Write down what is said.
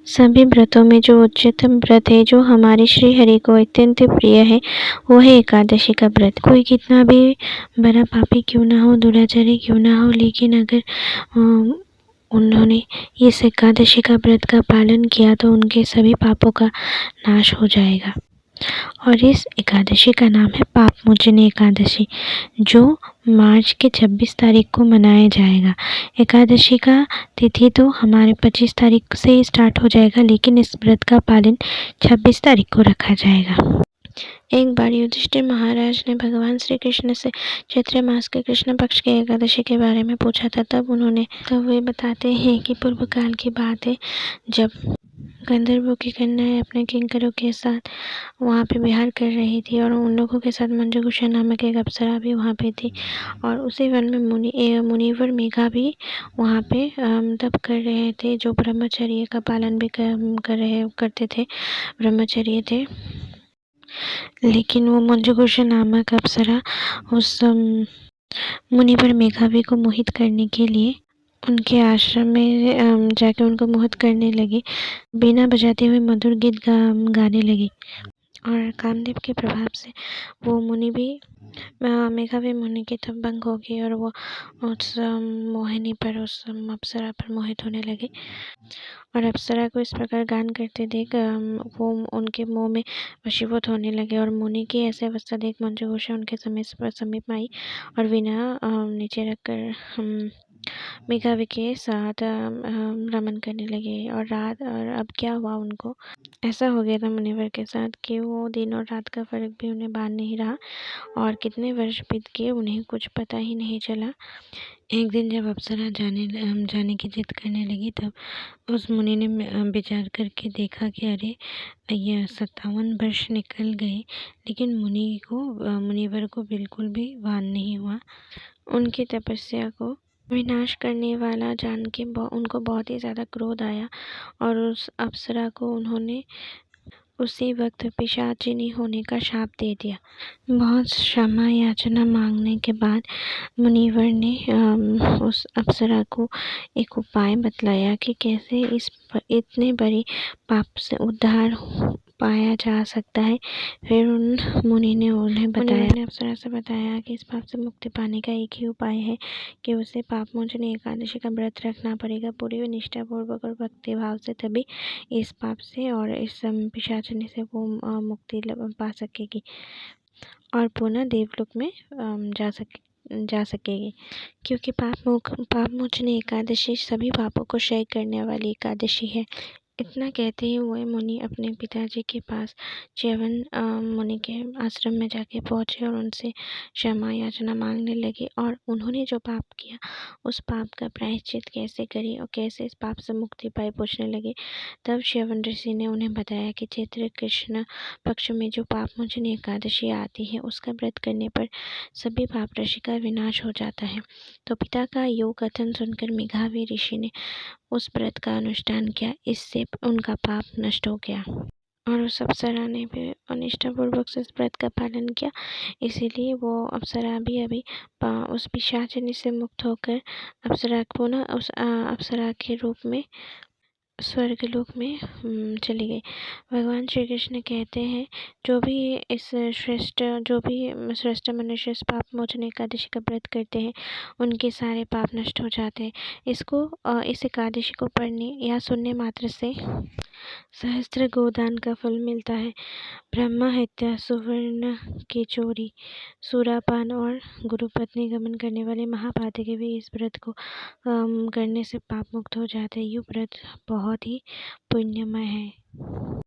सभी व्रतों में जो उच्चतम व्रत है, जो हमारे श्री हरि को अत्यंत प्रिय है, वो है एकादशी का व्रत। कोई कितना भी बड़ा पापी क्यों ना हो, दुराचारी क्यों ना हो, लेकिन अगर उन्होंने इस एकादशी का व्रत का पालन किया तो उनके सभी पापों का नाश हो जाएगा। और इस एकादशी का नाम है पाप मोचनी एकादशी, जो मार्च के 26 तारीख को मनाया जाएगा। एकादशी का तिथि तो हमारे 25 तारीख से ही स्टार्ट हो जाएगा, लेकिन इस व्रत का पालन 26 तारीख को रखा जाएगा। एक बार युधिष्ठिर महाराज ने भगवान श्री कृष्ण से चैत्र मास के कृष्ण पक्ष के एकादशी के बारे में पूछा था। तब वे बताते हैं कि पूर्व काल की बात है, जब गंधर्वों की कन्याएं अपने किंकरों के साथ वहाँ पे विहार कर रही थी, और उन लोगों के साथ मंजुषा नामक एक अप्सरा भी वहाँ पे थी। और उसी वन में मुनिवर मेघा भी वहाँ पे तप कर रहे थे, जो ब्रह्मचर्य का पालन भी करते थे, ब्रह्मचर्य थे। लेकिन वो मंजुषा नामक अप्सरा उस मुनिवर मेघावी को मोहित करने के लिए उनके आश्रम में जाके उनको मोहित करने लगी। बिना बजाते हुए मधुर गीत गाने लगी, और कामदेव के प्रभाव से वो मुनि भी मेघावी मुनि की तप भंग हो गई, और वो उस मोहिनी पर, उस अप्सरा पर मोहित होने लगे। और अप्सरा को इस प्रकार गान करते देख वो उनके मुंह में वशीभूत होने लगे, और मुनि की ऐसी अवस्था देख मंजुषा उनके समीप आई और वीणा नीचे रखकर मेघावी के साथ रमन करने लगे। और अब क्या हुआ, उनको ऐसा हो गया था मुनिवर के साथ कि वो दिन और रात का फर्क भी उन्हें भान नहीं रहा, और कितने वर्ष बीत गए उन्हें कुछ पता ही नहीं चला। एक दिन जब अप्सरा जाने की जिद करने लगी, तब उस मुनि ने विचार करके देखा कि अरे, ये 57 वर्ष निकल गए, लेकिन मुनिवर को बिल्कुल भी भान नहीं हुआ। उनकी तपस्या को विनाश करने वाला जान के उनको बहुत ही ज़्यादा क्रोध आया, और उस अप्सरा को उन्होंने उसी वक्त पिशाचिनी होने का शाप दे दिया। बहुत क्षमा याचना मांगने के बाद मुनिवर ने उस अप्सरा को एक उपाय बतलाया कि कैसे इतने बड़े पाप से उद्धार पाया जा सकता है। फिर उन मुनि ने अप्सरा से बताया कि इस पाप से मुक्ति पाने का एक ही उपाय है कि उसे पाप मोचनी एकादशी का व्रत रखना पड़ेगा, पूरी निष्ठा पूर्वक और भक्ति भाव से, तभी इस पाप से और इस पिशाचनी से वो मुक्ति पा सकेगी और पुनः देवलोक में जा सकेगी। क्योंकि पाप मोचनी एकादशी सभी पापों को क्षय करने वाली एकादशी है। इतना कहते ही वह मुनि अपने पिताजी के पास च्यवन मुनि के आश्रम में जाके पहुँचे और उनसे क्षमा याचना मांगने लगे, और उन्होंने जो पाप किया उस पाप का प्रायश्चित कैसे करी और कैसे इस पाप से मुक्ति पाए पूछने लगे। तब च्यवन ऋषि ने उन्हें बताया कि चैत्र कृष्ण पक्ष में जो पाप मोचनी एकादशी आती है, उसका व्रत करने पर सभी पाप राशि का विनाश हो जाता है। तो पिता का योग कथन सुनकर मेघावी ऋषि ने उस व्रत का अनुष्ठान किया, इससे उनका पाप नष्ट हो गया, और उस अप्सरा ने भी निष्ठापूर्वक से इस व्रत का पालन किया। इसीलिए वो अप्सरा भी अभी उस पिशाचिनी से मुक्त होकर पुनः उस अप्सरा के रूप में स्वर्गलोक में चली गई। भगवान श्री कृष्ण कहते हैं, जो भी श्रेष्ठ मनुष्य इस पाप मोचन एकादशी का व्रत करते हैं, उनके सारे पाप नष्ट हो जाते हैं। इस एकादशी को पढ़ने या सुनने मात्र से सहस्त्र गोदान का फल मिलता है। ब्रह्म हत्या, सुवर्ण की चोरी, सुरापान और गुरुपत्नी गमन करने वाले महापातकी भी इस व्रत को करने से पाप मुक्त हो जाते हैं। ये व्रत बहुत ही पुण्यमय है।